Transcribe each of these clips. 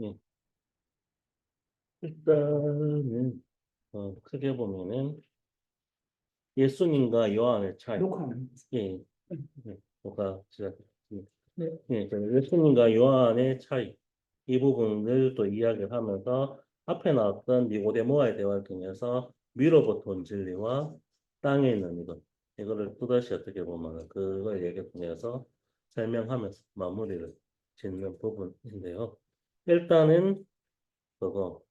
예. 일단은 크게 보면은 예수님과 요한의 차이. 녹화는 예, 예, 뭐가 시작했습니다. 네. 예, 그 예수님과 요한의 차이 이 부분을 또 이야기를 하면서 앞에 나왔던 니고데모와의 대화를 통해서 위로부터 온 진리와 땅에 있는 이것 이거를 또다시 어떻게 보면 그걸 얘기 통해서 설명하면서 마무리를 짓는 부분인데요. 일단은 그거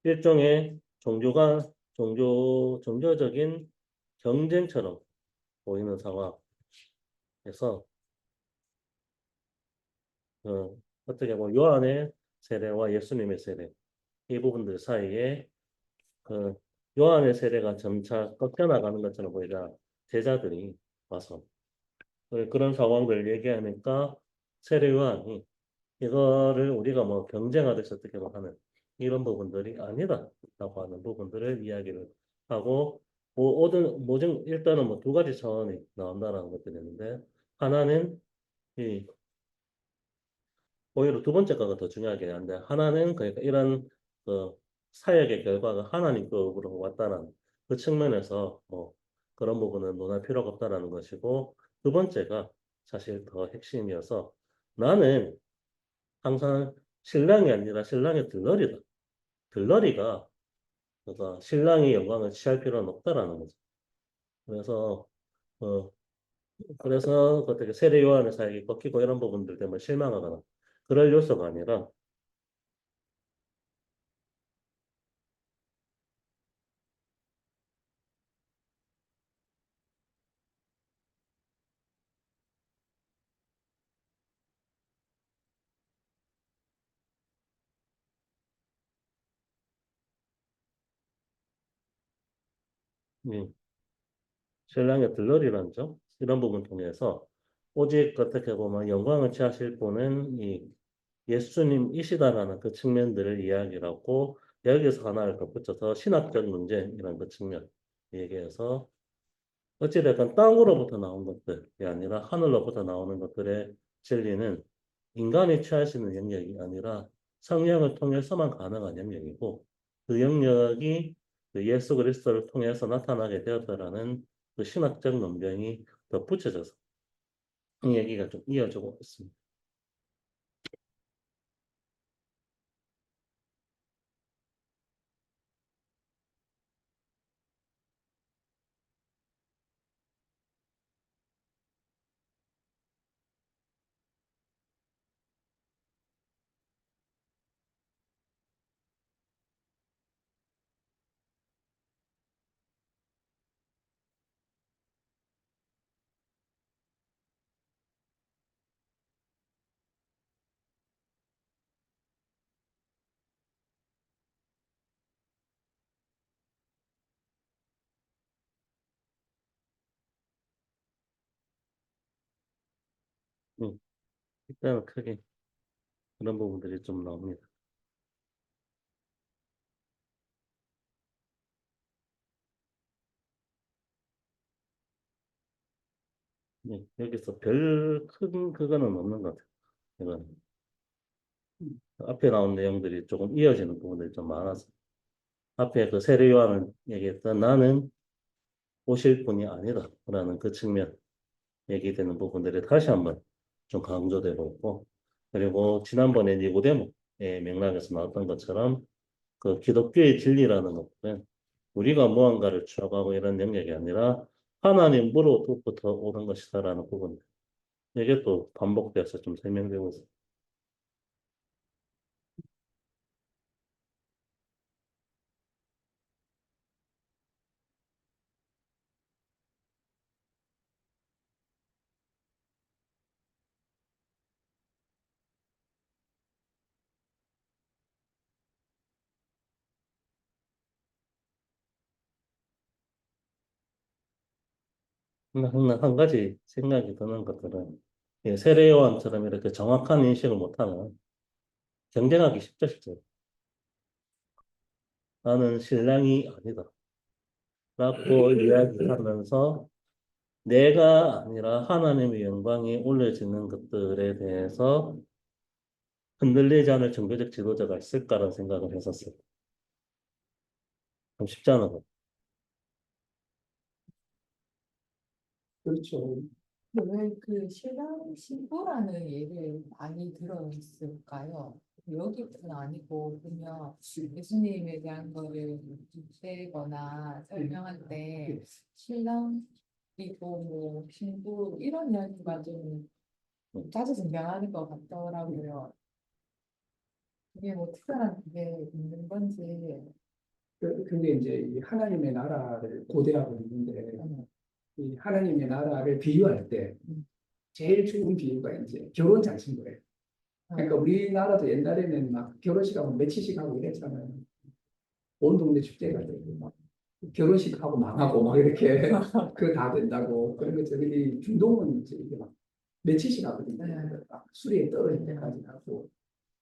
일종의 종교적인 경쟁처럼 보이는 상황에서 어떻게 보면 요한의 세례와 예수님의 세례 이 부분들 사이에 그 요한의 세례가 점차 꺾여나가는 것처럼 보이자 제자들이 와서 그런 상황들 얘기하니까 세례 요한이 이거를 우리가 뭐 경쟁하듯이 어떻게 뭐 하는 이런 부분들이 아니다라고 하는 부분들을 이야기를 하고 모든 일단은 뭐 두 가지 차원이 나온다라는 것들이 있는데 하나는 이 오히려 두 번째 거가 더 중요하긴 한데 하나는 그러니까 이런 그 사역의 결과가 하나님 쪽으로 왔다는 그 측면에서 뭐 그런 부분은 논할 필요가 없다라는 것이고 두 번째가 사실 더 핵심이어서 나는 항상 신랑이 아니라 신랑의 들러리다. 들러리가 그러니까 신랑의 영광을 취할 필요는 없다라는 거죠. 그래서 어 그래서 어떻게 세례 요한의 사역이 꺾이고 이런 부분들 때문에 실망하거나 그럴 요소가 아니라 음, 신랑의 들러리라는 점 이런 부분 통해서 오직 어떻게 보면 영광을 취하실 분은 이 예수님이시다라는 그 측면들을 이야기를 하고 여기서 하나를 덧붙여서 신학적 문제이라는 그 측면 얘기해서 어찌됐건 땅으로부터 나온 것들이 아니라 하늘로부터 나오는 것들의 진리는 인간이 취할 수 있는 영역이 아니라 성령을 통해서만 가능한 영역이고 그 영역이 그 예수 그리스도를 통해서 나타나게 되었다라는 그 신학적 논변이 덧붙여져서 이 얘기가 좀 이어지고 있습니다. 음, 일단은 크게 그런 부분들이 좀 나옵니다. 여기서 별 큰 그거는 없는 것 같아요. 이건 앞에 나온 내용들이 조금 이어지는 부분들이 좀 많아서 앞에 그 세례 요한을 얘기했던 나는 오실 분이 아니다라는 그 측면 얘기되는 부분들이 다시 한번 좀 강조되고 있고 그리고 지난번에 니고데모의 맥락에서 나왔던 것처럼 그 기독교의 진리라는 것은 우리가 무언가를 추구하고 이런 영역이 아니라 하나님으로부터 오는 것이다라는 부분 이게 또 반복돼서 좀 설명되고 있어요. 한 가지 생각이 드는 것들은 세례요한처럼 이렇게 정확한 인식을 못하면 경쟁하기 쉽죠, 실제. 나는 신랑이 아니다. 라고 이야기하면서 내가 아니라 하나님의 영광이 올려지는 것들에 대해서 흔들리지 않을 종교적 지도자가 있을까라는 생각을 했었어요. 좀 쉽지 않아. 그렇죠. 왜 그 신랑 신부라는 얘기를 많이 들었을까요? 여기는 아니고 그냥 예수님에 대한 거를 주제거나 설명할 때 신랑이고 뭐 신부 이런 이야기가 좀 자주 등장하는 것 같더라고요. 이게 뭐 특별한 게 있는 건지. 근데 이제 이 하나님의 나라를 고대하고 있는데 음, 이 하나님의 나라를 비유할 때 음. 제일 좋은 비유가 이제 결혼 잔치인 거예요. 그러니까 우리나라도 옛날에는 막 결혼식 하고 며칠씩 하고 이랬잖아요. 온 동네 축제가 되고 막 결혼식 하고 망하고 막 이렇게 그 다 된다고 그런 거 저기 중동은 이제 이게 막 며칠씩 하거든요. 네. 막 술이 떨어질 때까지 하고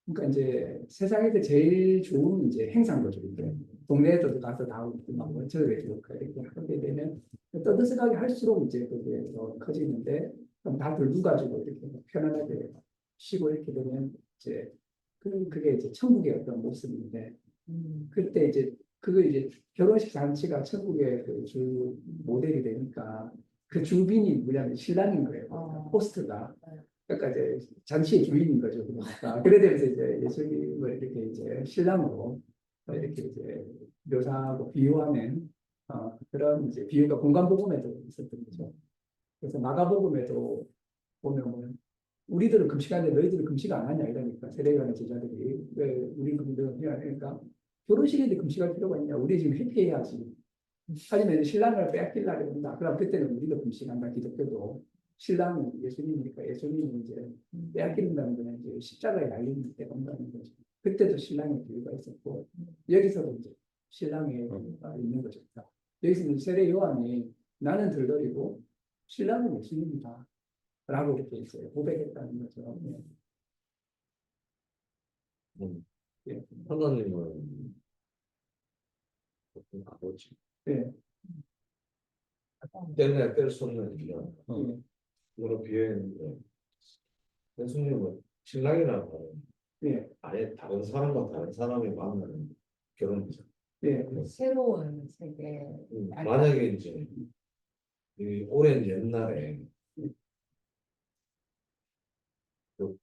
그러니까 이제 세상에서 제일 좋은 이제 행사인 거죠. 이게 동네에도 가서 다 웃고 막 원처를 해주고 이렇게 하게 되면 떠들썩하게 할수록 이제 그게 더 커지는데 그럼 다 들고 가지고 이렇게 편안하게 쉬고 이렇게 되면 이제 그게 이제 천국의 어떤 모습인데 그때 이제 그거 이제 결혼식 잔치가 천국의 그 주 모델이 되니까 그 주빈이 뭐냐면 신랑인 거예요. 호스트가. 네. 그러니까 이제 잔치의 주인인 거죠. 그러니까 그래 되면서 이제 예수님을 이렇게 이제 신랑으로 이렇게 이제 묘사하고 비유하는 그런 이제 비유가 공간복음에도 있었던 거죠. 그래서 마가복음에도 보면 우리들은 금식하는데 너희들은 금식 안 하냐 이러니까 세례요한의 제자들이 왜 우리 금식을 해야 하니까 결혼식인데 금식할 필요가 있냐 우리 지금 회개해야지 하지만 신랑을 빼앗기려고 한다 그럼 그때는 우리도 금식한다 기독교도 신랑은 예수님이니까 예수님은 이제 빼앗긴다는 거는 이제 십자가에 달리는 때 온다는 거죠. 그때도 신랑의 비유가 있었고 여기서도 이제 신랑의 비유가 있는 거죠. 여기서는 세례 요한이 나는 들러리고 신랑은 예수님이다 라고 이렇게 이제 고백했다는 거죠. 네. 예. 하나님은 어떤 아버지 네. 때문에 뗄 수 없는 인연 네. 그런 비유했는데 예수님은 신랑이라는 말은 네. 아예 다른 사람과 다른 사람이 만나는 결혼이죠. 네. 새로운 세계. 만약에 이제 이 오랜 옛날에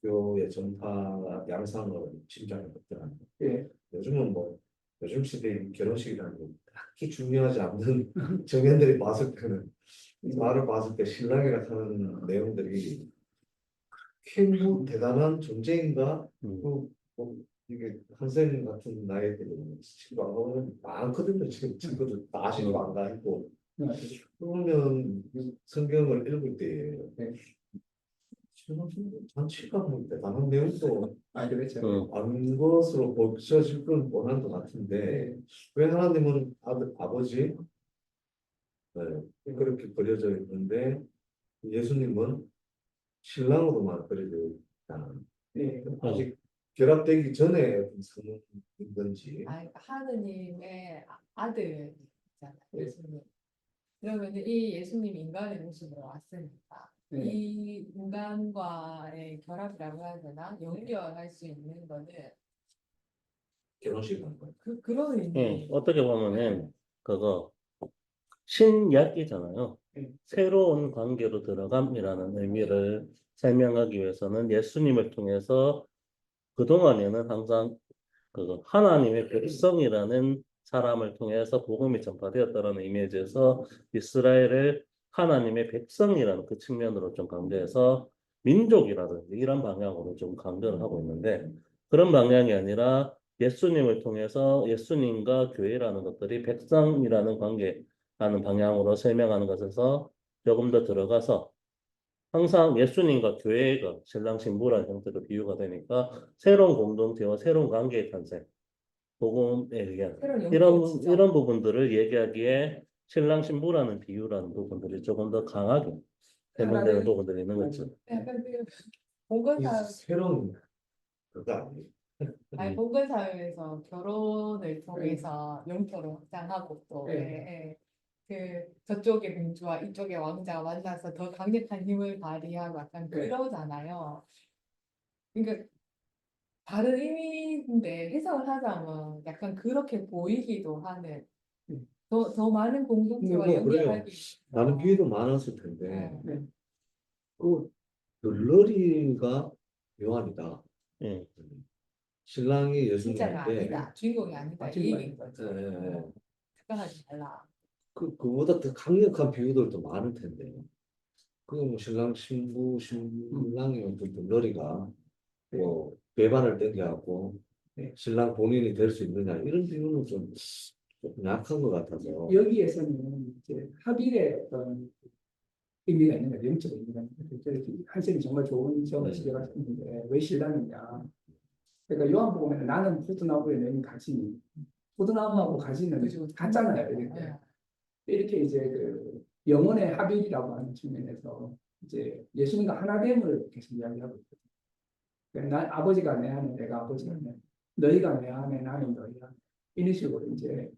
교의 전파 양상을 짐작을 했더라면 네. 요즘은 뭐 요즘 시대의 결혼식이라는 게 딱히 중요하지 않는 청년들이 봤을 때는 나를 봤을 때 신랑이라 하는 내용들이 뭐 대단한 존재인가? 뭐 이게 한생 같은 나이들은 지금 안 가면 많거든요. 지금 친구들 다 시집 안 가고 그러면 성경을 읽을 때 잔치가 뭐 대단한 내용도 그렇죠. 아는 것으로 보여질 건 뻔한 것 같은데 왜 하나님은 아버지 그렇게 그려져 있는데 예수님은 신랑으로만 그려져 있다. 네. 아직 결합되기 전에 어떤 성인 건지. 하느님의 아들이잖아요, 예수님. 그러면 이 예수님 인간의 모습으로 왔으니까 네. 이 인간과의 결합이라고 해야 되나? 연결할 수 있는 거는 결혼식 한 거. 그런 예, 의미. 어떻게 보면은 그거 신약이잖아요. 네. 새로운 관계로 들어감이라는 의미를 설명하기 위해서는 예수님을 통해서 그동안에는 항상 그 하나님의 백성이라는 사람을 통해서 복음이 전파되었다는 이미지에서 이스라엘을 하나님의 백성이라는 그 측면으로 좀 강조해서 민족이라든지 이런 방향으로 좀 강조를 하고 있는데 그런 방향이 아니라 예수님을 통해서 예수님과 교회라는 것들이 백성이라는 관계라는 방향으로 설명하는 것에서 조금 더 들어가서 항상 예수님과 교회가 신랑 신부라는 형태로 비유가 되니까 새로운 공동체와 새로운 관계의 탄생, 복음에 의한 새로운 이런 연결지점. 이런 부분들을 얘기하기에 신랑 신부라는 비유라는 부분들이 조금 더 강하게 설명되는 부분들이 있는 거죠. 약간 그 이 봉건사 새로운 그거 아니에요. 아니 봉건사회에서 결혼을 통해서 영토를 확장하고 또 네. 저쪽의 공주와 이쪽의 왕자가 만나서 더 강력한 힘을 발휘하고 약간 네. 그러잖아요. 그러니까 다른 의미인데 해석을 하자면 약간 그렇게 보이기도 하는 음. 더 많은 공동체와 뭐 그래요. 연결하기 많은 위해서. 비유도 많았을 텐데 어, 네. 그 들러리가 요한이다. 예. 신랑이 진짜가 예수님인데 아니다. 주인공이 아니다. 이 주인공이 얘기인 거지. 예, 예. 착각하지 말라. 그보다 더 강력한 비유들도 많을 텐데 뭐 신랑 신부 신랑이 그 들러리가 뭐 배반을 땡겨갖고 네. 신랑 본인이 될 수 있느냐 이런 비유는 좀 약한 것 같아서 여기에서는 이제 합일의 어떤 의미가 있는 거예요. 영적 의미가 있는 거예요. 한쌤이 정말 좋은 점을 지적하셨는데 왜 신랑이냐. 그러니까 요한복음에는 나는 포도나무에 너희는 가지니 포도나무하고 가지는 그죠. 같잖아요. 이렇게. 네. 이렇게 이제 그 영혼의 합일이라고 하는 측면에서 이제 예수님과 하나됨을 계속 이야기하고 있거든요. 그러니까 아버지가 내 안에 내가 아버지가 내 안에 너희가 내 안에 나는 너희 안에 이런 식으로 이제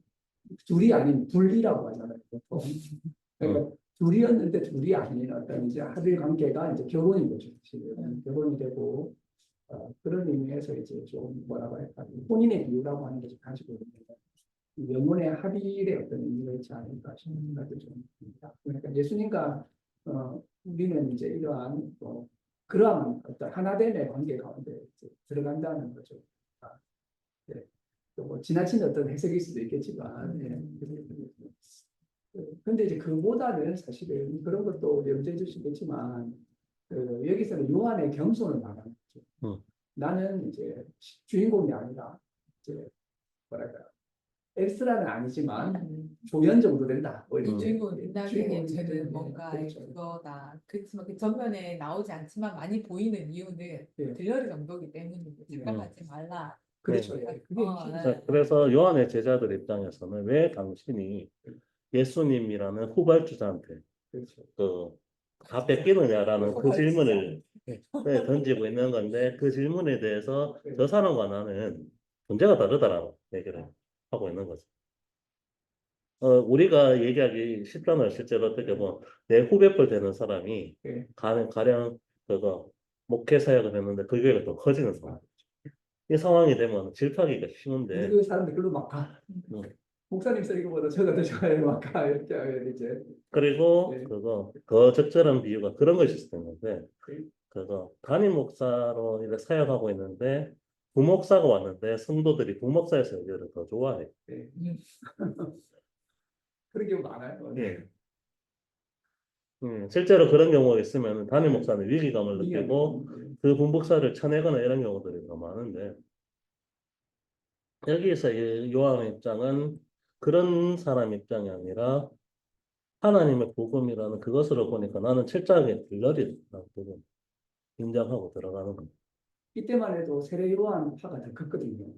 둘이 아닌 분리라고 하잖아요. 보통. 그러니까 둘이었는데 둘이 아닌 어떤 이제 합일 관계가 이제 결혼인 거죠. 사실은. 결혼이 되고 그런 의미에서 이제 좀 뭐라고 할까 혼인의 비유라고 하는 것을 가지고 있는 영혼의 합일의 어떤 의미가 있지 않을까 싶은 생각이 좀 듭니다. 그러니까 예수님과 우리는 이제 이러한 그러한 어떤 하나됨의 관계 가운데 이제 들어간다는 거죠. 네. 뭐 지나친 어떤 해석일 수도 있겠지만, 근데 이제 그보다는 사실은 그런 것도 염두해 주시겠지만, 여기서는 요한의 겸손을 말하는 거죠. 나는 이제 주인공이 아니라 이제 뭐랄까 엑스트라는 아니지만 조연 정도 된다. 뭐 이렇게. 주인공을 빛나게 주인공이 되는 되는, 뭔가 그렇죠. 그거다. 그렇지만 그 전면에 나오지 않지만 많이 보이는 이유는 예. 들러리 정도기 때문에 착각하지 말라. 그렇죠. 네. 예. 그게 어, 네. 자, 그래서 요한의 제자들 입장에서는 왜 당신이 예수님이라는 후발주자한테 그렇죠. 다 뺏기느냐라는 그 후발주자. 질문을 던지고 있는 건데 그 질문에 대해서 저 사람과 나는 존재가 다르다라고 얘기를 하고 있는 거죠. 우리가 얘기하기 쉽잖아요. 실제로 어떻게 보면 내 후배뻘 되는 사람이 예. 가령 목회 사역을 했는데 그 교회가 더 커지는 상황. 이 상황이 되면 질타하기가 쉬운데 우리 그 사람들 글로 막 가. 음. 목사님 쓰기보다 저가 더 좋아요. 막 가. 이렇게 하면 이제. 그리고 네. 더 적절한 비유가 그런 것일 수도 있는데 담임 목사로 이렇게 사역하고 있는데 부목사가 왔는데 성도들이 부목사의 설교를 더 좋아해. 네. 그런 경우 많아요. 예. 실제로 그런 경우가 있으면 담임 목사는 위기감을 느끼고 그 부목사를 쳐내거나 이런 경우들이 더 많은데 여기에서 이 요한의 입장은 그런 사람 입장이 아니라 하나님의 복음이라는 그것으로 보니까 나는 철저하게 들러리라는 부분 인정하고 들어가는 겁니다. 이때만 해도 세례 요한 파가 더 컸거든요.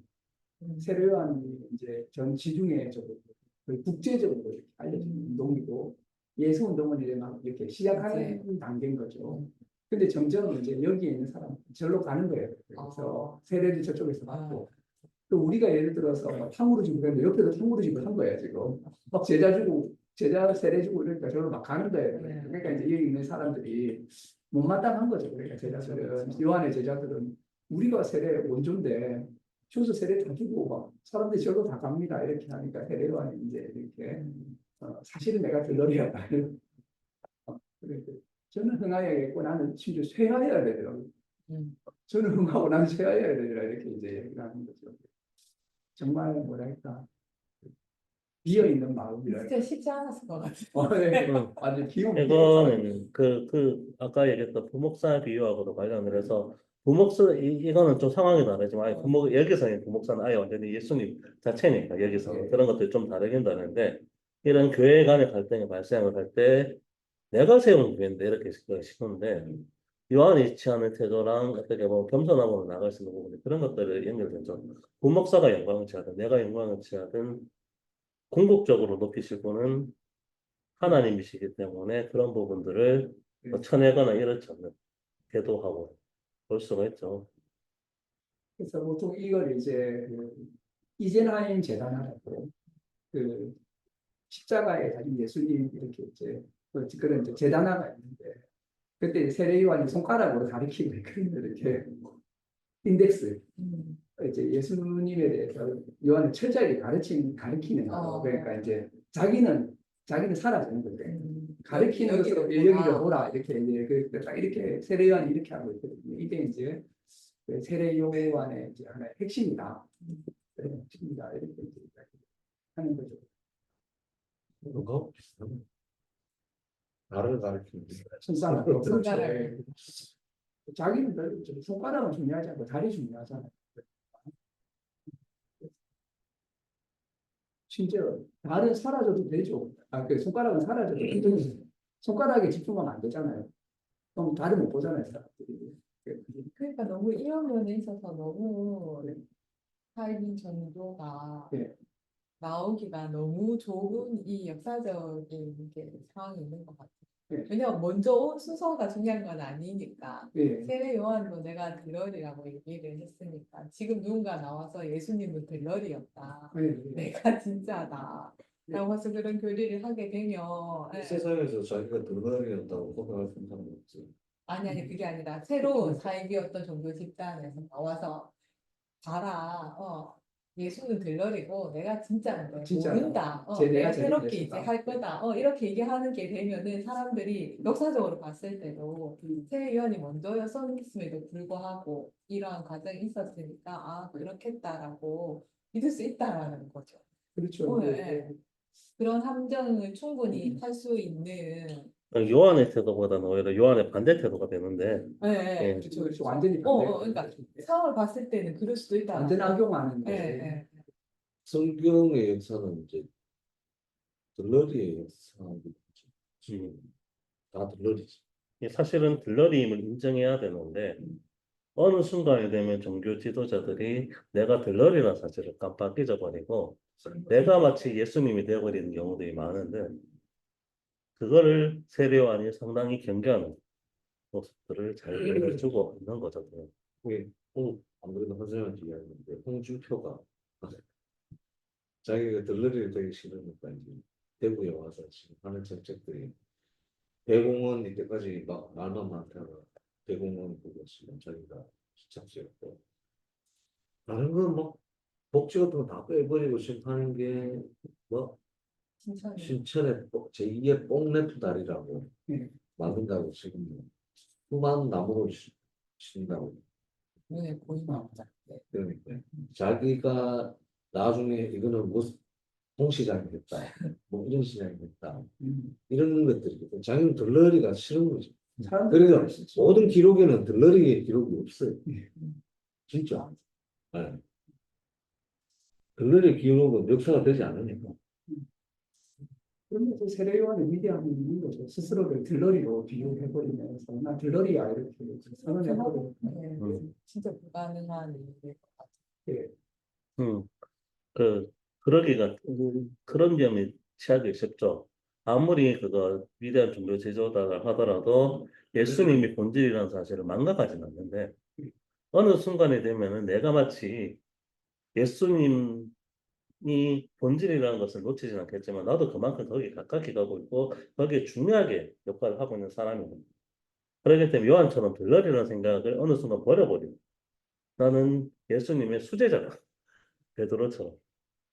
세례 요한이 이제 전 지중해적으로 거의 국제적으로 이렇게 알려진 운동이고 예수 운동은 이제 막 이렇게 시작하는 단계인 거죠. 근데 점점 이제 여기에 있는 사람 절로 가는 거예요. 그래서 세례를 저쪽에서 받고 또 우리가 예를 들어서 탕후루 집을 했는데 옆에도 탕후루 집을 한 거예요 지금. 막 제자 세례 주고 이러니까 저로 막 가는 거예요. 그러니까 이제 여기 있는 사람들이 못마땅한 거죠. 그러니까 제자들은 요한의 제자들은 우리가 세례 원조인데 주소 세례 다 주고 막 사람들이 저로 다 갑니다 이렇게 하니까 세례 요한이 이제 이렇게 사실은 내가 들러리였다. 그래서 저는 흥하여야겠고 나는 심지어 쇠하여야 되더라고요. 저는 흥하고 나는 쇠하여야 되더라 이렇게 이제 얘기를 하는 거죠. 정말 뭐랄까 비어 있는 마음이라. 진짜 쉽지 않았을 것 같아요. 네. 완전 비어. 이거는 아까 얘기했던 부목사 비유하고도 관련을 해서 이거는 좀 상황이 다르지만 여기서는 부목사는 아예 완전히 예수님 자체니까 여기서 예. 그런 것들이 좀 다르긴 다른데 이런 교회 간의 갈등이 발생을 할 때 내가 세운 교회인데 이렇게 싶은데 요한이 취하는 태도랑 어떻게 보면 겸손함으로 나갈 수 있는 부분이 그런 것들을 연결되죠. 부목사가 영광을 취하든 내가 영광을 취하든 궁극적으로 높이실 분은 하나님이시기 때문에 그런 부분들을 쳐내거나 이렇지 않는 태도하고 볼 수가 있죠. 그래서 보통 이걸 이제 이젠하임 재단하라고 그 십자가에 달린 예수님 이렇게 이제 그런 이제 재단화가 있는데 그때 세례 요한이 손가락으로 가리키고 그런 이렇게 인덱스 음. 이제 예수님에 대해서 요한은 철저하게 가르치는 거예요. 그러니까 이제 자기는 사라지는 거죠. 가르치는 것으로 여기를 보라 이렇게 이제 딱 이렇게 세례 요한이 이렇게 하고 있거든요. 이게 이제 그 세례 요한의 이제 하나의 핵심이다. 핵심이다 이렇게 이제 하는 거죠. 그거 비슷하네. 나를 가르치는 게. 손가락으로 손가락. 그렇죠. 자기는 별로 손가락은 중요하지 않고 다리 중요하잖아요. 심지어 발은 사라져도 되죠. 그 손가락은 사라져도 되죠. 손가락에 집중하면 안 되잖아요. 그럼 다리 못 보잖아요, 사람들이. 그러니까 너무 이런 면에 있어서 너무 삶의 전도가 네. 나오기가 너무 좋은 이 역사적인 게 상황이 있는 것 같아요. 네. 왜냐면 먼저 온 순서가 중요한 건 아니니까. 예. 세례 요한도 내가 들러리라고 얘기를 했으니까 지금 누군가 나와서 예수님은 들러리였다. 내가 진짜다. 라고 해서 그런 교리를 하게 되면 이 세상에서 자기가 들러리였다고 고백할 수 있는 사람이 없지. 아니 그게 아니라 새로운 사입이었던 종교 집단에서 나와서 봐라 예수는 들러리고 내가 진짜인데 진짜다. 모른다 내가 내가 제일 새롭게 예수다. 이제 할 거다 이렇게 얘기하는 게 되면은 사람들이 역사적으로 봤을 때도 세례 요한이 먼저였음에도 불구하고 이러한 과정이 있었으니까 아 그렇겠다라고 믿을 수 있다라는 거죠. 그렇죠. 네. 그런 함정을 충분히 할 수 있는 요한의 태도보다는 오히려 요한의 반대 태도가 되는데 예. 그렇죠. 그렇죠. 완전히 그러니까 상황을 봤을 때는 그럴 수도 있다. 완전 악용하는데. 네. 성경의 역사는 이제 들러리의 역사이지. 다 들러리지. 사실은 들러리임을 인정해야 되는데 어느 순간이 되면 종교 지도자들이 내가 들러리라는 사실을 깜빡 잊어버리고 내가 마치 예수님이 되어버리는 경우들이 많은데 그거를 세례요한이 상당히 경계하는 모습들을 잘 보여주고 있는 거죠. 그게 안 그래도 선생님한테 이야기했는데 홍준표가 자기가 들러리를 되게 싫으니까 이제 대구에 와서 지금 하는 정책들이 대공원 이때까지 막 말만 많다가 대공원 그거 지금 자기가 시착지었고 다른 건 뭐 복지 같은 거 다 빼버리고 지금 하는 게 뭐 신천의 제2의 뽕레프 다리라고 만든다고 지금 수많은 나무를 심는다고. 눈에 보이면 그러니까 자기가 나중에 이거는 무슨 홍시장이 됐다, 뭐 이런 시장이 됐다, 이런 것들이 자기는 들러리가 싫은 거지. 그래서 모든 기록에는 들러리의 기록이 없어요. 진짜. 네. 들러리의 기록은 역사가 되지 않으니까. 그러면서 세례 요한의 위대함이 있는 거죠. 스스로를 들러리로 비유해버리면서 나 들러리야 이렇게 선언해버리고. 진짜 불가능한 일일 것 같아요. 예. 그러기가 그런 점이 취하기 쉽죠. 아무리 그거 위대한 종교 제조다라 하더라도 예수님이 본질이라는 사실을 망각하지는 않는데 어느 순간이 되면은 내가 마치 예수님이 본질이라는 것을 놓치지는 않겠지만 나도 그만큼 거기에 가깝게 가고 있고 거기에 중요하게 역할을 하고 있는 사람입니다. 그렇기 때문에 요한처럼 들러리라는 생각을 어느 순간 버려버리고 나는 예수님의 수제자다. 베드로처럼.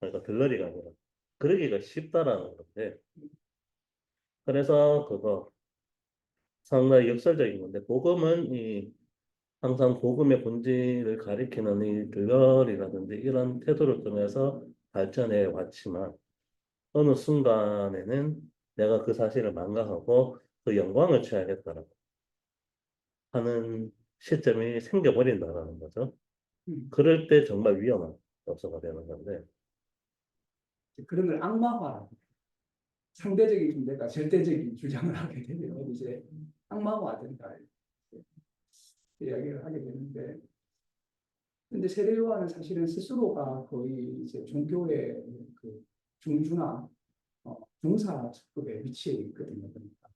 그러니까 들러리가 아니라 그러기가 쉽다라는 건데 그래서 그거 상당히 역설적인 건데 복음은 항상 복음의 본질을 가리키는 이 들러리라든지 이런 태도를 통해서 발전해 왔지만 어느 순간에는 내가 그 사실을 망각하고 그 영광을 취하겠다라고 하는 시점이 생겨버린다라는 거죠. 그럴 때 정말 위험한 역사가 되는 건데 그런 걸 악마화, 상대적인 존재가 절대적인 주장을 하게 되면 이제 악마화된다 이야기를 하게 되는데, 근데 세례 요한은 사실은 스스로가 거의 이제 종교의 그 중주나 중사 측급에 위치해 있거든요. 그러니까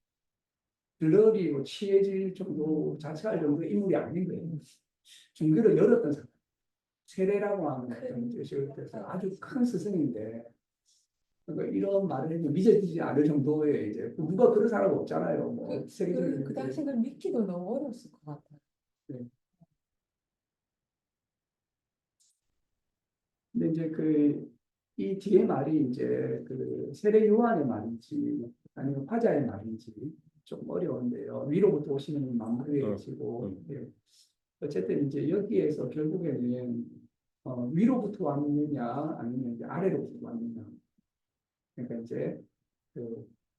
들러리로 취해질 정도 자체할 정도 인물이 아닌 거예요. 종교를 열었던 사람, 세례라고 하는 어떤 뜻을 뜻해서 아주 큰 스승인데. 그러니까 이런 말을 해도 믿어지지 않을 정도의 이제 누가 그런 사람 없잖아요. 뭐 세계적인 그 당시 그 믿기도 너무 어려웠을 것 같아요. 근데 이제 이 뒤에 말이 이제 세례 요한의 말인지 아니면 화자의 말인지 좀 어려운데요. 위로부터 오시는 마무리에 계시고 예. 어쨌든 이제 여기에서 결국에는 위로부터 왔느냐 아니면 이제 아래로부터 왔느냐. 그러니까 이제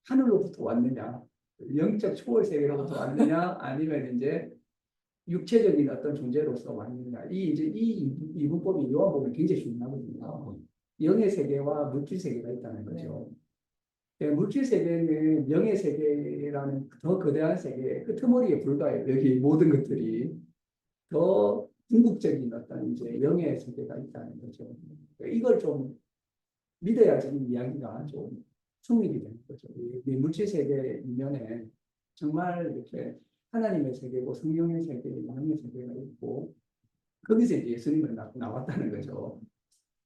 하늘로부터 왔느냐, 영적 초월 세계로부터 왔느냐, 아니면 이제 육체적인 어떤 존재로서 왔느냐. 이 이분법이 요한복음이 굉장히 중요하거든요. 영의 세계와 물질 세계가 있다는 거죠. 예, 물질 세계는 영의 세계라는 더 거대한 세계, 끄트머리에 불과해요. 여기 모든 것들이 더 궁극적인 어떤 이제 영의 세계가 있다는 거죠. 이걸 좀 믿어야지 이 이야기가 좀 성립이 되는 거죠. 이 물질 세계 이면에 정말 이렇게 하나님의 세계고 성령의 세계, 영의 세계가 있고 거기서 이제 예수님은 나왔다는 거죠.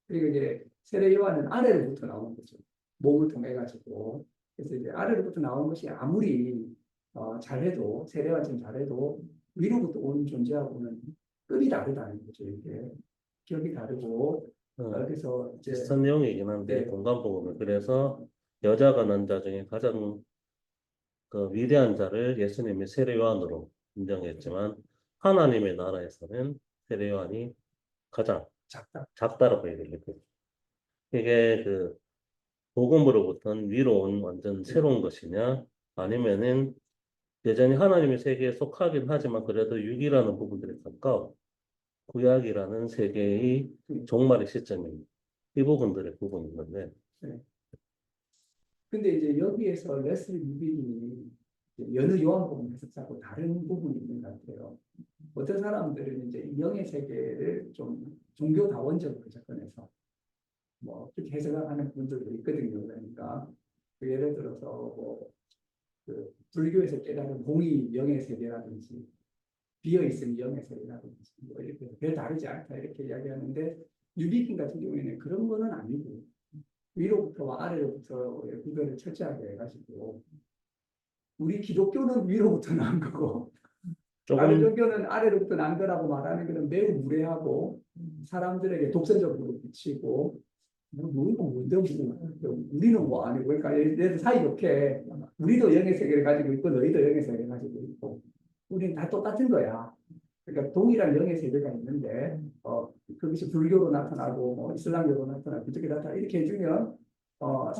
그리고 이제 세례 요한은 아래로부터 나오는 거죠. 몸을 통해 가지고 그래서 이제 아래로부터 나오는 것이 아무리 잘해도 세례와처럼 잘해도 위로부터 오는 존재하고는 급이 다르다는 거죠. 이게 격이 다르고 그래서 이제 비슷한 내용이긴 한데 네. 공간복음은 그래서 여자가 낳은 자 중에 가장 그 위대한 자를 예수님이 세례 요한으로 인정했지만 하나님의 나라에서는 세례 요한이 가장 작다라고 얘기를 했거든요. 이게 복음으로부터는 위로 온 완전 새로운 것이냐 아니면은 여전히 하나님의 세계에 속하긴 하지만 그래도 육이라는 부분들이 가까워 구약이라는 세계의 종말의 시점입니다. 이 부분들의 부분이 있는데 근데 이제 여기에서 레슬리 유빈이 여느 요한복음 해석자하고 다른 부분이 있는 것 같아요. 어떤 사람들은 이제 이 영의 세계를 좀 종교다원적으로 접근해서 뭐 그렇게 해석하는 분들도 있거든요. 그러니까 예를 들어서 불교에서 깨달은 공의 영의 세계라든지 비어있음 영의 세계라든지 뭐 이렇게 별 다르지 않다 이렇게 이야기하는데 유비킨 같은 경우에는 그런 거는 아니고 위로부터와 아래로부터의 구별을 철저하게 해가지고 우리 기독교는 위로부터 난 거고 다른 종교는 아래로부터 난 거라고 말하는 것은 매우 무례하고 사람들에게 독선적으로 비치고 우리는 뭔데 우리는 뭐 아니고 그러니까 얘들 사이좋게 우리도 영의 세계를 가지고 있고 너희도 영의 세계를 가지고 있고 우리는 다 똑같은 거야. 그러니까 동일한 영의 세계가 있는데 그것이 불교로 나타나고 뭐 이슬람교로 나타나고 그쪽에 나타나 이렇게 해주면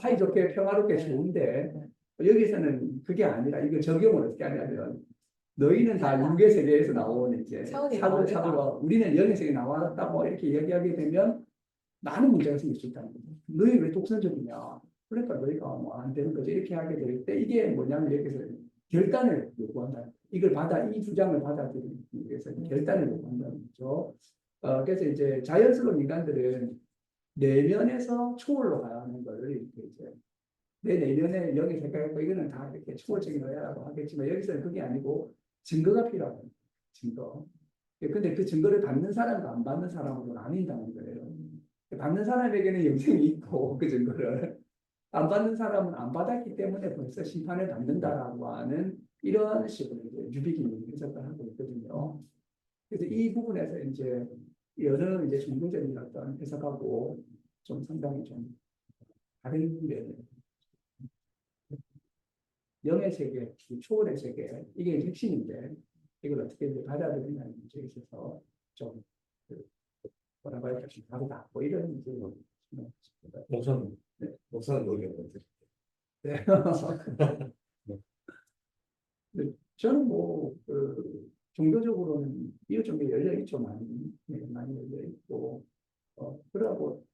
사이좋게 평화롭게 좋은데 여기서는 그게 아니라 이거 적용을 어떻게 하냐면 너희는 다 육의 세계에서 나온 이제 사고로 우리는 영의 세계에 나왔다 뭐 이렇게 얘기하게 되면 많은 문제가 생길 수 있다는 거죠. 너희 왜 독선적이냐? 그러니까 너희가 뭐 안 되는 거죠. 이렇게 하게 될 때 이게 뭐냐면 여기서 결단을 요구한다. 이걸 이 주장을 받아들이기 위해서 결단을 요구한다는 거죠. 그래서 이제 자연스러운 인간들은 내면에서 초월로 가야 하는 걸 이렇게 이제 내 내면에 영이 생각하고 이거는 다 이렇게 초월적인 거야라고 하겠지만 여기서는 그게 아니고 증거가 필요하다. 증거. 근데 그 증거를 받는 사람과 안 받는 사람으로 나뉜다는 거예요. 받는 사람에게는 영생이 있고 그 증거를 안 받는 사람은 안 받았기 때문에 벌써 심판을 받는다라고 하는 이런 식으로 이제 유비긴이 해석을 하고 있거든요. 그래서 이 부분에서 이제 여러 이제 종교적인 어떤 해석하고 좀 상당히 좀 다른 면에 영의 세계, 초월의 세계 이게 핵심인데 이걸 어떻게 이제 받아들이냐는 문제에 있어서 좀 뭐라고 할까 좀 다르다. 뭐 이런 이제 목사는 모르겠는데. 네. 저는 종교적으로는 이웃 종교 열려 있죠. 많이 열려 있고 그러고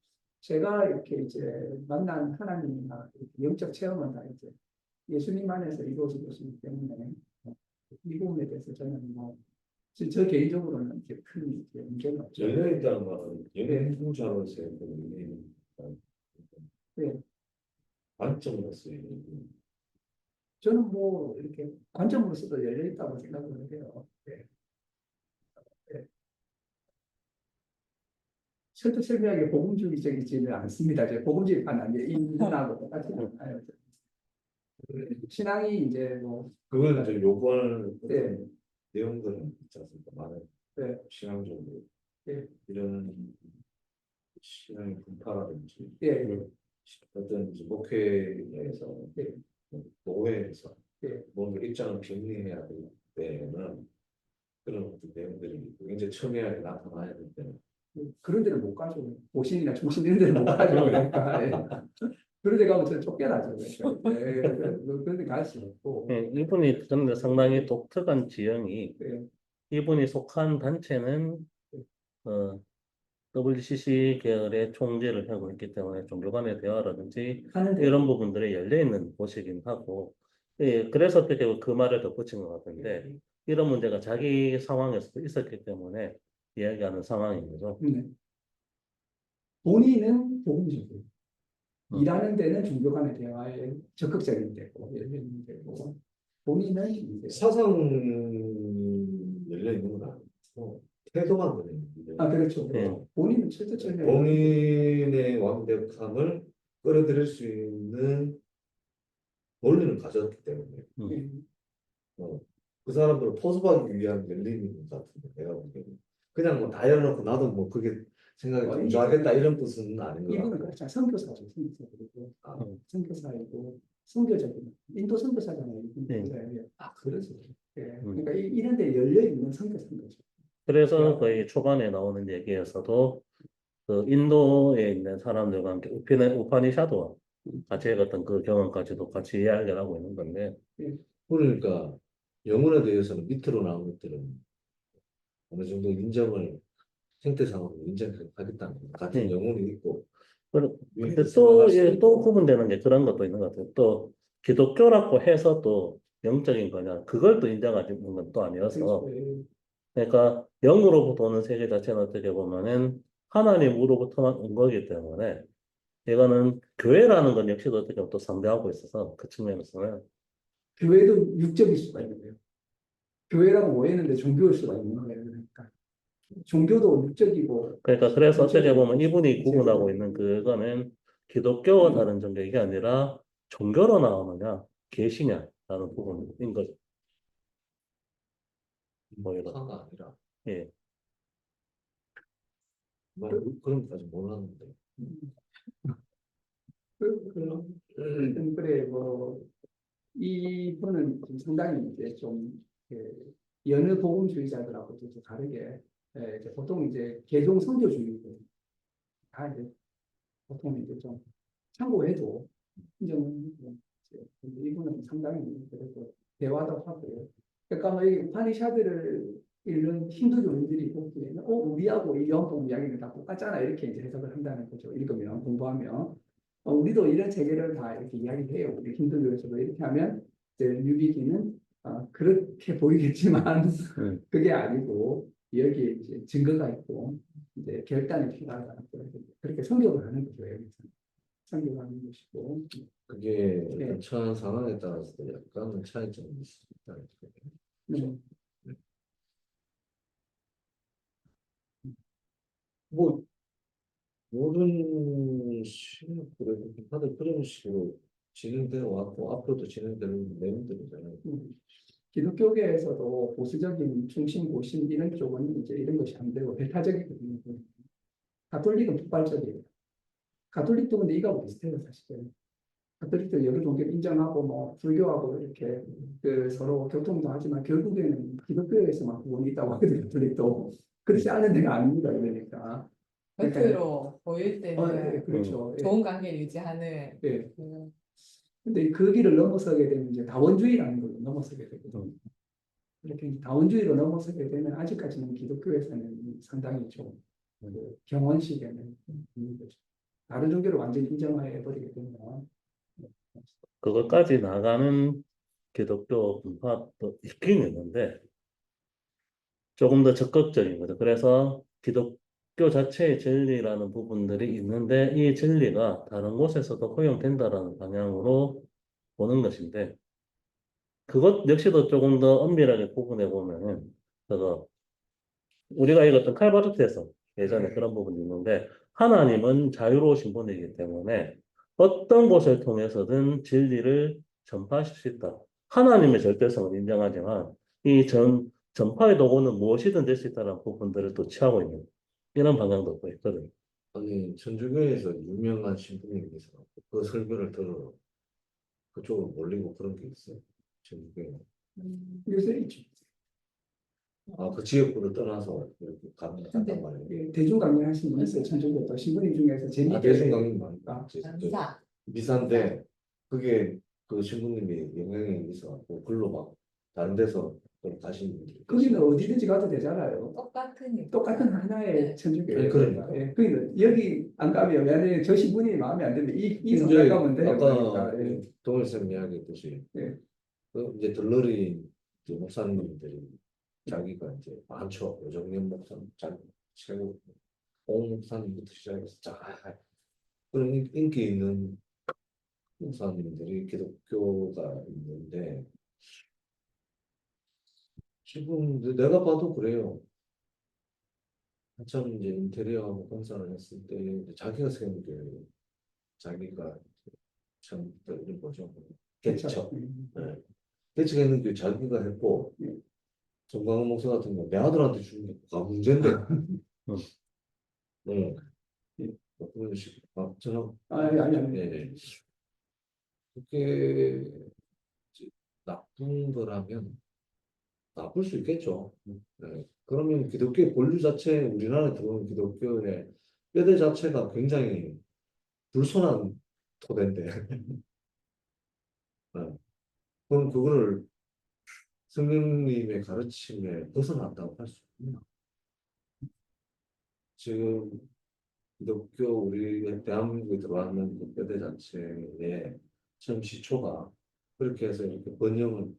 제가 이렇게 이제 만난 하나님이나 영적 체험은 다 이제 예수님 안에서 이루어지고 있기 때문에 이 부분에 대해서 저는 저 개인적으로는 이렇게 큰 문제는 없죠. 열려 있다는 말은 연예인 풍자로서의 네. 관점으로서의 저는 이렇게 관점으로서도 열려 있다고 생각을 해요. 네. 네. 설득설명하게 복음주의적이지는 않습니다. 제 복음주의판 아니에요. 인문하고 똑같지 않아요. 신앙이 이제 그걸 이제 요구하는 네. 내용들은 있지 않습니까? 많은 네. 신앙적으로 네. 이런 신앙의 분파라든지 예, 어떤 이제 목회에서 예, 노회에서 예. 뭔가 입장을 정리해야 될 때는 그런 어떤 내용들이 굉장히 첨예하게 나타나야 될 때는 그런 데는 못 가죠. 오신이나 중신 이런 데는 못 가죠. 그러니까. 예. 그런 데 가면 저 쫓겨나죠. 그러니까. 예, 그런 데 갈 수 없고. 예, 이분이 근데 상당히 독특한 지형이 예, 이분이 속한 단체는 WCC 계열의 총재를 하고 있기 때문에 종교 간의 대화라든지 하는데 이런 부분들이 열려 있는 곳이긴 하고, 예, 그래서 어떻게 보면 그 말을 덧붙인 것 같은데, 이런 문제가 자기 상황에서도 있었기 때문에 이야기하는 상황인 거죠. 본인은 복음주고 일하는 음. 데는 종교 간의 대화에 적극적인 데고 열리는 데고 본인은 이제 사상 열려 있는 건 아니고 태도만 그래요. 그렇죠. 예. 본인은 철저하게 본인의 완벽함을 끌어들일 수 있는 논리를 가졌기 때문에 음. 어, 그 사람들을 포섭하기 위한 열림인 것 같은데 내가 보기에는 그냥 뭐 다 열어놓고 나도 뭐 그게 생각이 동조하겠다 이런 뜻은 아닌 것 이분은 같고 그렇잖아요. 선교사죠. 선교사 그리고 아, 선교사이고 선교적인 인도 선교사잖아요. 네. 그러죠. 예. 음. 그러니까 이런 데 열려 있는 선교사인 거죠. 그래서 거의 초반에 나오는 얘기에서도 그 인도에 있는 사람들과 함께 우파니샤드와 같이 해갔던 그 경험까지도 같이 이야기를 하고 있는 건데, 그러니까 영혼에 대해서는 밑으로 나온 것들은 어느 정도 인정을 생태상으로 인정하겠다는 거 같은 네. 영혼이 있고 근데 또, 예, 또 구분되는 게 그런 것도 있는 것 같아요. 또 기독교라고 해서 또 영적인 거냐, 그걸 또 인정하지 않는 건 또 아니어서, 그러니까 영으로부터 오는 세계 자체는 어떻게 보면은 하나님으로부터만 온 거기 때문에 이거는 교회라는 건 역시도 어떻게 보면 또 상대하고 있어서 그 측면에서는 교회도 육적일 수가 있는 거예요. 교회라고 모였는데 종교일 수가 있는 거예요. 그러니까 종교도 육적이고 그러니까 그래서 어떻게 보면 이분이 육적이고 구분하고 있는 그거는 기독교와 다른 종교 이게 아니라 종교로 나오느냐 계시냐라는 부분인 거죠. 뭐 이런. 파가 아니라 예. 뭐 그런 것까지 몰랐는데 그래 뭐 이분은 좀 상당히 이제 좀 여느 복음주의자들하고 좀 다르게 이제 보통 이제 개종 선교주의고 다 이제 보통 이제 좀 참고해도 인정은 근데 이분은 상당히 그래도 대화도 하고요. 그러니까 뭐이 우파니샤드를 읽는 힌두교인들이 보기에는 우리하고 이 영통 이야기는 다 똑같잖아 이렇게 이제 해석을 한다는 거죠. 읽으면 공부하면 우리도 이런 체계를 다 이렇게 이야기해요. 우리 힌두교에서도 이렇게 하면 이제 뉴비기는 그렇게 보이겠지만 그게 아니고 여기에 이제 증거가 있고 이제 결단이 필요하다. 그렇게 성경을 하는 거죠. 여기서 성경하는 것이고. 그게 네. 어떤 처한 상황에 따라서 약간은 차이점이 있을 수 있다는 거죠. 뭐 모든 그래도 다들 그런 식으로 진행되어 왔고 앞으로도 진행될 내용들이잖아요. 기독교계에서도 보수적인 중심, 고심 이런 쪽은 이제 이런 것이 안 되고 배타적이거든요. 가톨릭은 폭발적이에요. 가톨릭도 근데 이거하고 비슷해요, 사실은. 가톨릭도 여러 종교를 인정하고 뭐 불교하고 이렇게 서로 교통도 하지만 결국에는 기독교에서만 구원이 있다고 하거든요. 가톨릭도 그렇지 않은 데가 아닙니다. 그러니까. 겉으로 보일 때는 네, 그렇죠. 좋은 관계를 유지하는 예. 그 근데 그 길을 넘어서게 되면 이제 다원주의라는 걸로 넘어서게 되거든요. 이렇게 이제 다원주의로 넘어서게 되면 아직까지는 기독교에서는 상당히 좀 경원식에는 있는 거죠. 다른 종교를 완전히 인정해 버리게 되면 그것까지 나가는 기독교 분파도 있긴 있는데 조금 더 적극적인 거죠. 그래서 기독교 자체의 진리라는 부분들이 있는데 이 진리가 다른 곳에서도 허용된다라는 방향으로 보는 것인데 그것 역시도 조금 더 엄밀하게 구분해 보면은 그거 우리가 읽었던 칼바르트에서 예전에 그런 부분이 있는데 하나님은 자유로우신 분이기 때문에 어떤 곳을 통해서든 진리를 전파하실 수 있다. 하나님의 절대성을 인정하지만 이 전파의 도구는 무엇이든 될 수 있다는 부분들을 또 취하고 있는 이런 방향도 또 있거든요. 아니 천주교에서 유명한 신부님이 있어. 그 설교를 들어 그쪽으로 몰리고 그런 게 있어요. 천주교. 요새 있죠. 아그 지역구를 떠나서 이렇게 갔단 네. 말이에요. 예, 대중 강연하시는 분 있어요. 천주교 또 신부님 중에서 재미있게 대중 강의 많이 아, 미사. 미사인데 그게 그 신부님이 영향이 있어갖고 글로 막 다른 데서 또 가시는 분들이 거기는 계시고. 어디든지 가도 되잖아요. 똑같은 똑같은 하나의 네. 천주교예요. 아니, 그러니까. 예, 거기는 여기 안 가면 만약에 저 신부님이 마음에 안 들면 이 이제 성당 가면 돼요. 아까 그러니까, 예. 동일쌤 이야기했듯이 예. 그 이제 들러리 이제 목사님들이 자기가 이제 많죠. 요정님 목사님, 최고 옹 목사님부터 시작해서 쫙 그런 인기 있는 목사님들이 기독교가 있는데 지금 내가 봐도 그래요. 한참 이제 인테리어하고 건설을 했을 때 이제 자기가 세운 교회, 자기가 참 이런 거죠. 개척. 네. 개척했는 게 자기가 했고 정광훈 목사 같은 거 내 아들한테 주는 게 뭐가 문제인데. 네. 그런 식. 저는 아니. 네. 그게 이제 나쁜 거라면 나쁠 수 있겠죠. 네. 그러면 기독교의 본류 자체, 우리나라에 들어오는 기독교의 뼈대 자체가 굉장히 불손한 토대인데, 네. 그럼 그거를 성령님의 가르침에 벗어났다고 할 수 있나? 지금 기독교 우리 대한민국에 들어왔는 그 뼈대 자체의 처음 시초가 그렇게 해서 이렇게 번영을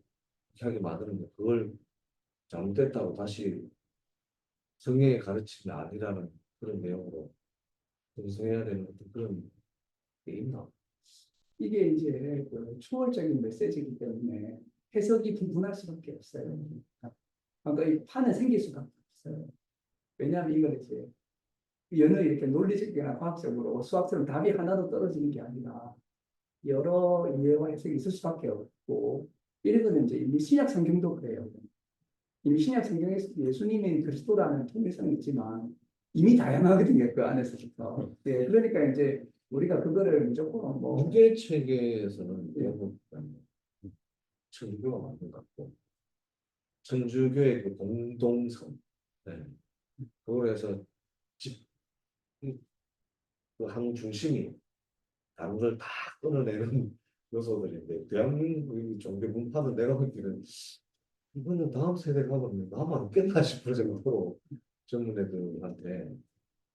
하게 만드는데 그걸 잘못됐다고 다시 성령의 가르침이 아니라는 그런 내용으로 정성해야 되는 어떤 그런 게 있나? 이게 이제 그 초월적인 메시지이기 때문에 해석이 분분할 수밖에 없어요. 그러니까 이 판은 생길 수밖에 없어요. 왜냐하면 이걸 이제 연어 이렇게 논리적이나 과학적으로 수학적으로 답이 하나도 떨어지는 게 아니라 여러 이해와 해석이 있을 수밖에 없고 이런 거는 이제 이미 신약 성경도 그래요. 이미 신약 성경에서 예수님이 그리스도라는 통일성이 있지만 이미 다양하거든요. 그 안에서부터. 네, 그러니까 이제 우리가 그거를 무조건 뭐 무게 체계에서는 대부분 천주교가 맞는 것 같고 천주교의 그 공동성, 네. 그걸 해서 집, 그한 중심이 다른 걸 다 끊어내는 요소들인데 대한민국의 종교 문화는 내가 보기에는 이거는 다음 세대가 보면 나만 깼나 싶을 정도로 젊은 애들한테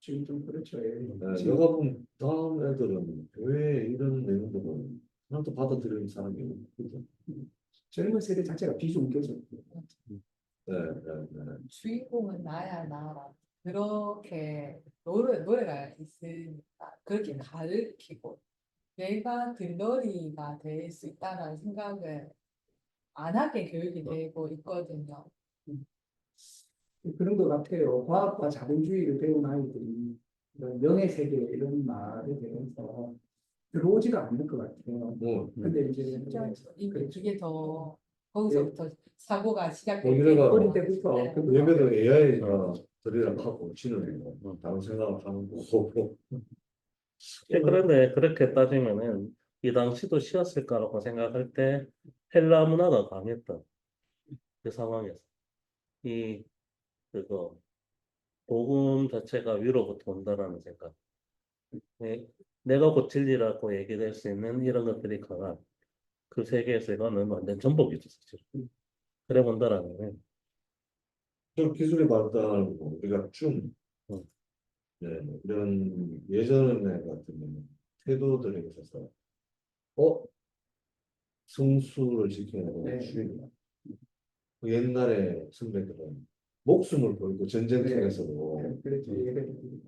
지금 좀 그렇죠. 예. 내가 지금 보면 다음 애들은 왜 이런 내용들은 하나도 받아들이는 사람이 없거든. 젊은 세대 자체가 비종교적. 네, 네, 네. 주인공은 나야 나 그렇게 노래가 있으니까 그렇게 가르치고 내가 들러리가 될 수 있다는 생각을 안 하게 교육이 되고 있거든요. 그런 것 같아요. 과학과 자본주의를 배운 아이들이 이런 명예세계 이런 말에 대해서 들어오지가 않는 것 같아요. 뭐 근데 이제 그게 더 거기서부터 사고가 거기다가 시작되고 어릴 때부터 네. 그거 예배도 AI가 들이라 하고 지는 다른 생각을 하는 거고. 그런데 그렇게 따지면은 이 당시도 쉬었을까라고 생각할 때 헬라 문화가 강했던 그 상황에서 이 그거 복음 자체가 위로부터 온다라는 생각. 네, 내가 고칠리라고 얘기될 수 있는 이런 것들이 강한 그 세계에서 이거는 완전 전복이죠, 사실. 그래 본다라면 좀 기술이 발달하고 우리가 좀 음. 네, 이런 예전에 같은 태도들에 있어서 어 성수를 지켜야 되는 네. 주의다. 그 옛날에 선배들은 목숨을 걸고 전쟁터에서도 그렇죠.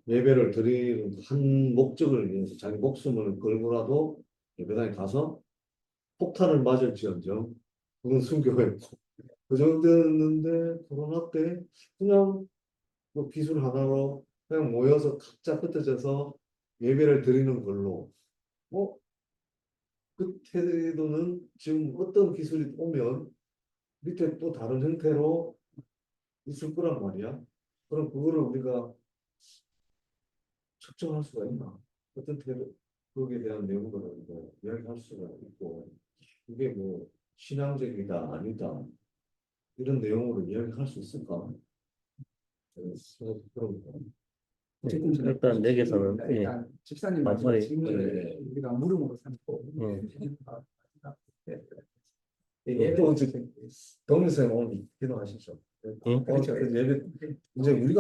예배를 드리는 한 목적을 위해서 자기 목숨을 걸고라도 예배당에 가서 폭탄을 맞을지언정 그건 순교했고 그 정도였는데 코로나 때 그냥 뭐 기술 하나로 그냥 모여서 각자 흩어져서 예배를 드리는 걸로 그 태도는 지금 어떤 기술이 오면 밑에 또 다른 형태로 있을 거란 말이야. 그럼 그거를 우리가 측정할 수가 있나? 어떤 거기에 대한 내용들은 뭐 이야기할 수가 있고 이게 뭐 신앙적이다 아니다 이런 내용으로 이야기할 수 있을까? 그런 거. 어쨌든 일단 내게서는 예, 일단 집사님 마지막 마무리. 질문을 우리가 물음으로 삼고 또 이제 동일선 오늘 기도하시죠. 응? 그렇죠. 예배 이제 우리가